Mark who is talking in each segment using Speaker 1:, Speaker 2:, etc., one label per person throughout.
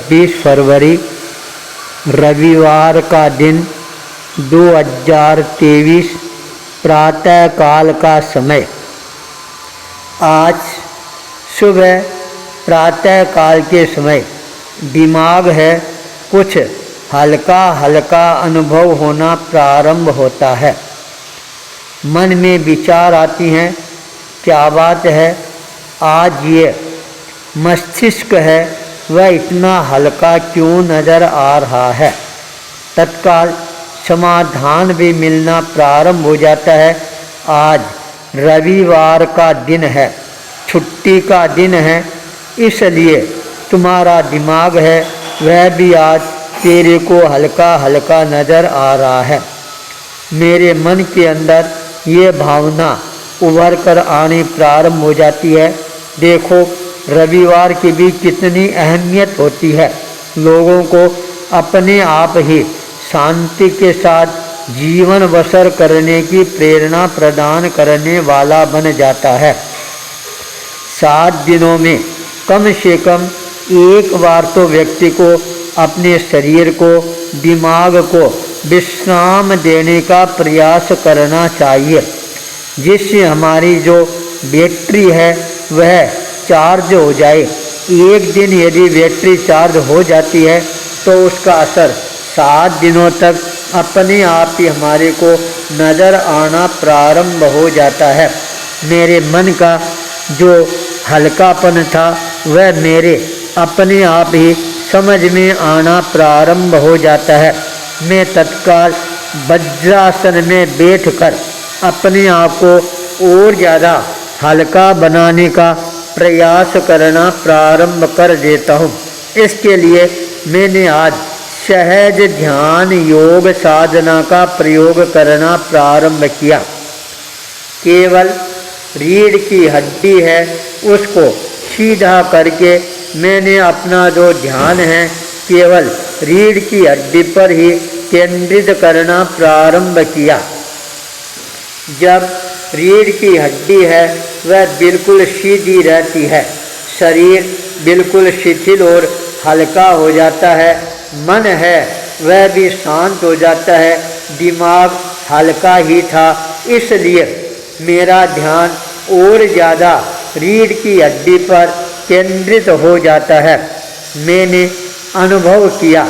Speaker 1: 26 फरवरी रविवार का दिन 2023 प्रातः काल का समय। आज सुबह प्रातः काल के समय दिमाग है कुछ हल्का हल्का अनुभव होना प्रारंभ होता है। मन में विचार आती हैं, क्या बात है, आज ये मस्तिष्क है वह इतना हल्का क्यों नज़र आ रहा है। तत्काल समाधान भी मिलना प्रारंभ हो जाता है। आज रविवार का दिन है, छुट्टी का दिन है, इसलिए तुम्हारा दिमाग है वह भी आज तेरे को हल्का हल्का नज़र आ रहा है। मेरे मन के अंदर ये भावना उभर कर आनी प्रारंभ हो जाती है। देखो रविवार की भी कितनी अहमियत होती है। लोगों को अपने आप ही शांति के साथ जीवन बसर करने की प्रेरणा प्रदान करने वाला बन जाता है। 7 दिनों में कम से कम एक बार तो व्यक्ति को अपने शरीर को, दिमाग को विश्राम देने का प्रयास करना चाहिए, जिससे हमारी जो बैटरी है वह चार्ज हो जाए। एक दिन यदि बैटरी चार्ज हो जाती है तो उसका असर 7 दिनों तक अपने आप ही हमारे को नज़र आना प्रारंभ हो जाता है। मेरे मन का जो हल्कापन था वह मेरे अपने आप ही समझ में आना प्रारंभ हो जाता है। मैं तत्काल वज्रासन में बैठकर अपने आप को और ज़्यादा हल्का बनाने का प्रयास करना प्रारंभ कर देता हूँ। इसके लिए मैंने आज सहज ध्यान योग साधना का प्रयोग करना प्रारंभ किया। केवल रीढ़ की हड्डी है उसको सीधा करके मैंने अपना जो ध्यान है केवल रीढ़ की हड्डी पर ही केंद्रित करना प्रारंभ किया। जब रीढ़ की हड्डी है वह बिल्कुल सीधी रहती है, शरीर बिल्कुल शिथिल और हल्का हो जाता है, मन है वह भी शांत हो जाता है, दिमाग हल्का ही था, इसलिए मेरा ध्यान और ज़्यादा रीढ़ की हड्डी पर केंद्रित हो जाता है। मैंने अनुभव किया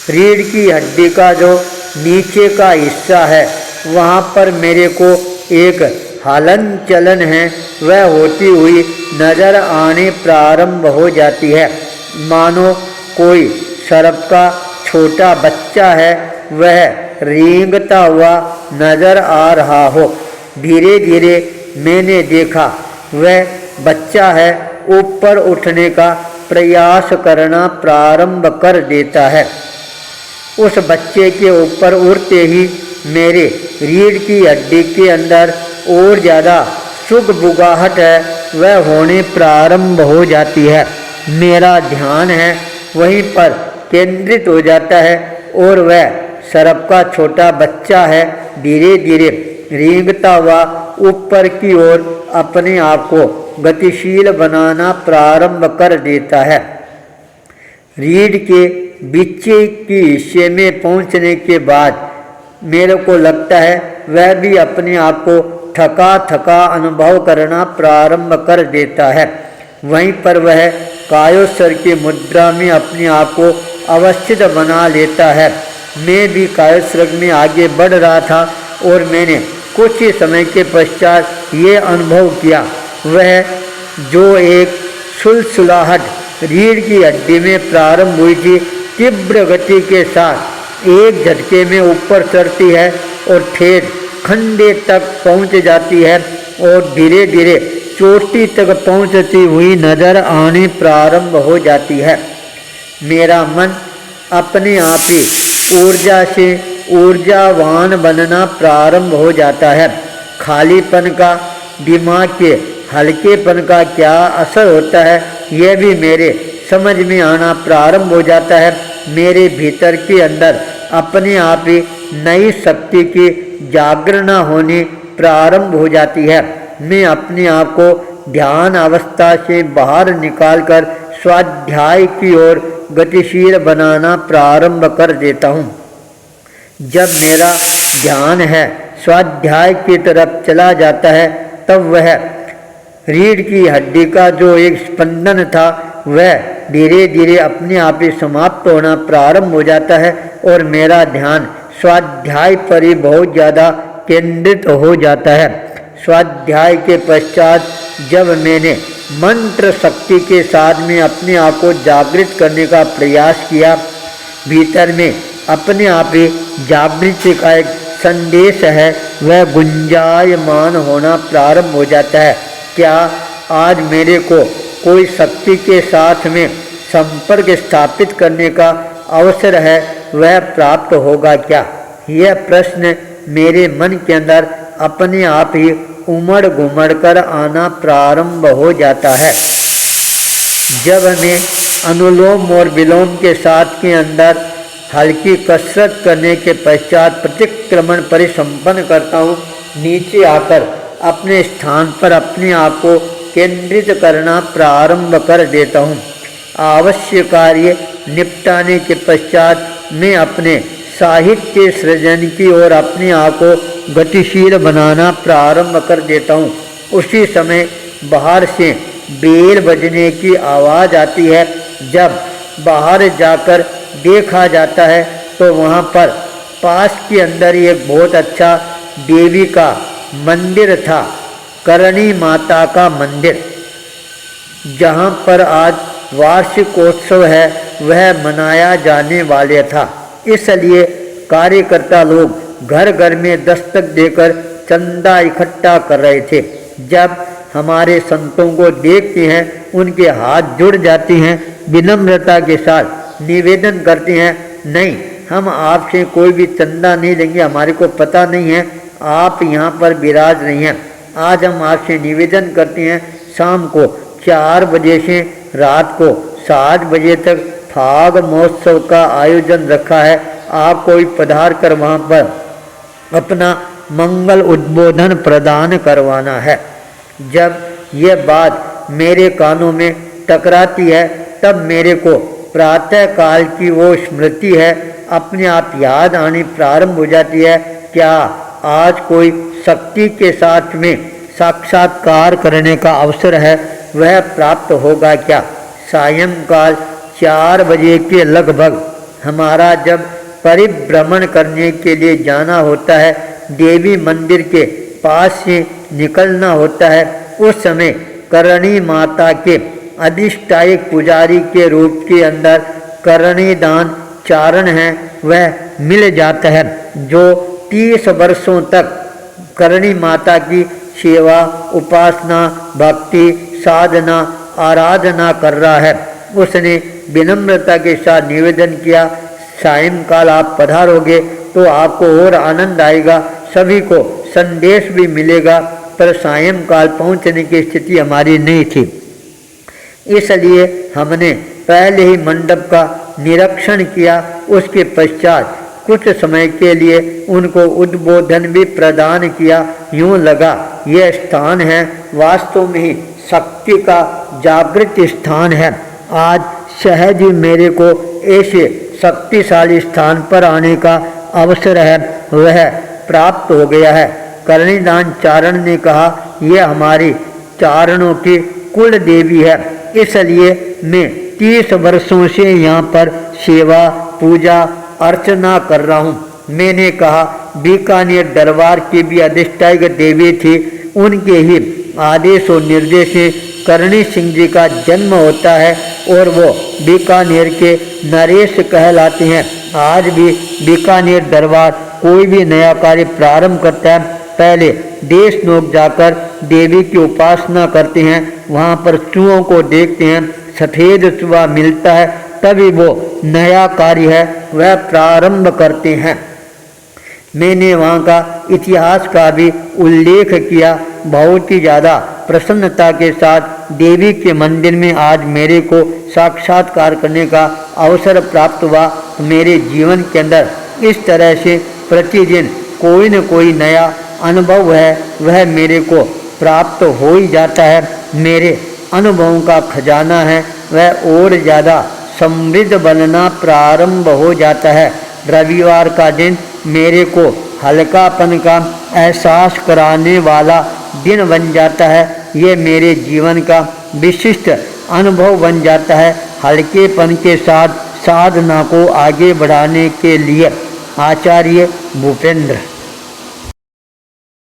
Speaker 1: रीढ़ की हड्डी का जो नीचे का हिस्सा है वहाँ पर मेरे को एक हलन चलन है वह होती हुई नज़र आने प्रारंभ हो जाती है। मानो कोई सर्प का छोटा बच्चा है वह रेंगता हुआ नज़र आ रहा हो। धीरे धीरे मैंने देखा वह बच्चा है ऊपर उठने का प्रयास करना प्रारंभ कर देता है। उस बच्चे के ऊपर उड़ते ही मेरे रीढ़ की हड्डी के अंदर और ज़्यादा सुगबुगाहट है वह होने प्रारंभ हो जाती है। मेरा ध्यान है वहीं पर केंद्रित हो जाता है और वह सर्प का छोटा बच्चा है धीरे धीरे रेंगता हुआ ऊपर की ओर अपने आप को गतिशील बनाना प्रारंभ कर देता है। रीढ़ के बीचे की हिस्से में पहुंचने के बाद मेरे को लगता है वह भी अपने आप को थका थका अनुभव करना प्रारंभ कर देता है। वहीं पर वह कायोत्सर्ग की मुद्रा में अपने आप को अवस्थित बना लेता है। मैं भी कायोत्सर्ग में आगे बढ़ रहा था और मैंने कुछ ही समय के पश्चात ये अनुभव किया वह जो एक सुलसुलाहट रीढ़ की हड्डी में प्रारंभ हुई थी तीव्र गति के साथ एक झटके में ऊपर चढ़ती है और ठेठ खंडे तक पहुंच जाती है और धीरे धीरे चोटी तक पहुंचती हुई नज़र आने प्रारंभ हो जाती है। मेरा मन अपने आप ही ऊर्जा से ऊर्जावान बनना प्रारंभ हो जाता है। खालीपन का, दिमाग के हल्केपन का क्या असर होता है यह भी मेरे समझ में आना प्रारंभ हो जाता है। मेरे भीतर के अंदर अपने आप ही नई शक्ति की जागरण होनी प्रारंभ हो जाती है। मैं अपने आप को ध्यान अवस्था से बाहर निकालकर स्वाध्याय की ओर गतिशील बनाना प्रारंभ कर देता हूँ। जब मेरा ध्यान है स्वाध्याय की तरफ चला जाता है तब वह रीढ़ की हड्डी का जो एक स्पंदन था वह धीरे धीरे अपने आप ही समाप्त होना प्रारंभ हो जाता है और मेरा ध्यान स्वाध्याय पर ही बहुत ज़्यादा केंद्रित हो जाता है। स्वाध्याय के पश्चात जब मैंने मंत्र शक्ति के साथ में अपने आप को जागृत करने का प्रयास किया, भीतर में अपने आप ही जागृति का एक संदेश है वह गुंजायमान होना प्रारंभ हो जाता है। क्या आज मेरे को कोई शक्ति के साथ में संपर्क स्थापित करने का अवसर है वह प्राप्त होगा क्या? यह प्रश्न मेरे मन के अंदर अपने आप ही उमड़ घुमड़ कर आना प्रारंभ हो जाता है। जब मैं अनुलोम और विलोम के साथ के अंदर हल्की कसरत करने के पश्चात प्रतिक्रमण परिसंपन्न करता हूँ, नीचे आकर अपने स्थान पर अपने आप को केंद्रित करना प्रारंभ कर देता हूँ। आवश्यक कार्य निपटाने के पश्चात मैं अपने साहित्य सृजन की ओर अपने आप को गतिशील बनाना प्रारंभ कर देता हूँ। उसी समय बाहर से बेल बजने की आवाज़ आती है। जब बाहर जाकर देखा जाता है तो वहाँ पर पास के अंदर एक बहुत अच्छा देवी का मंदिर था, करणी माता का मंदिर, जहाँ पर आज वार्षिकोत्सव है वह मनाया जाने वाले था। इसलिए कार्यकर्ता लोग घर घर में दस्तक देकर चंदा इकट्ठा कर रहे थे। जब हमारे संतों को देखते हैं उनके हाथ जुड़ जाते हैं, विनम्रता के साथ निवेदन करते हैं, नहीं हम आपसे कोई भी चंदा नहीं लेंगे, हमारे को पता नहीं है आप यहाँ पर विराज नहीं हैं। आज हम आपसे निवेदन करते हैं शाम को 4 बजे से रात को 7 बजे तक फाग महोत्सव का आयोजन रखा है, आप कोई पधार कर वहाँ पर अपना मंगल उद्बोधन प्रदान करवाना है। जब यह बात मेरे कानों में टकराती है तब मेरे को प्रातः काल की वो स्मृति है अपने आप याद आनी प्रारंभ हो जाती है। क्या आज कोई शक्ति के साथ में साक्षात्कार करने का अवसर है वह प्राप्त होगा क्या? सायंकाल 4 बजे के लगभग हमारा जब परिभ्रमण करने के लिए जाना होता है, देवी मंदिर के पास से निकलना होता है, उस समय करणी माता के अधिष्ठायक पुजारी के रूप के अंदर करणी दान चारण है वह मिल जाता है, जो 30 वर्षों तक करणी माता की सेवा, उपासना, भक्ति, साधना, आराधना कर रहा है। उसने विनम्रता के साथ निवेदन किया, सायंकाल आप पधारोगे तो आपको और आनंद आएगा, सभी को संदेश भी मिलेगा, पर सायंकाल पहुंचने की स्थिति हमारी नहीं थी। इसलिए हमने पहले ही मंडप का निरीक्षण किया। उसके पश्चात कुछ समय के लिए उनको उद्बोधन भी प्रदान किया। यूँ लगा यह स्थान है वास्तव में ही शक्ति का जागृत स्थान है। आज सहज ही मेरे को ऐसे शक्तिशाली स्थान पर आने का अवसर है वह प्राप्त हो गया है। करणीदान चारण ने कहा यह हमारी चारणों की कुल देवी है, इसलिए मैं 30 वर्षों से यहाँ पर सेवा, पूजा, अर्चना कर रहा हूँ। मैंने कहा बीकानेर दरबार की भी अधिष्ठायक देवी थी, उनके ही आदेश और निर्देश से करणी सिंह जी का जन्म होता है और वो बीकानेर के नरेश कहलाते हैं। आज भी बीकानेर दरबार कोई भी नया कार्य प्रारंभ करता है पहले देश लोग जाकर देवी की उपासना करते हैं, वहाँ पर चूहों को देखते हैं, सफ़ेद चूहा मिलता है, तभी वो नया कार्य है वह प्रारंभ करते हैं। मैंने वहाँ का इतिहास का भी उल्लेख किया। बहुत ही ज़्यादा प्रसन्नता के साथ देवी के मंदिर में आज मेरे को साक्षात्कार करने का अवसर प्राप्त हुआ। मेरे जीवन के अंदर इस तरह से प्रतिदिन कोई न कोई नया अनुभव है वह मेरे को प्राप्त हो ही जाता है। मेरे अनुभवों का खजाना है वह और ज़्यादा समृद्ध बनना प्रारंभ हो जाता है। रविवार का दिन मेरे को हल्कापन का एहसास कराने वाला दिन बन जाता है। ये मेरे जीवन का विशिष्ट अनुभव बन जाता है। हल्केपन के साथ साधना को आगे बढ़ाने के लिए आचार्य भूपेंद्र।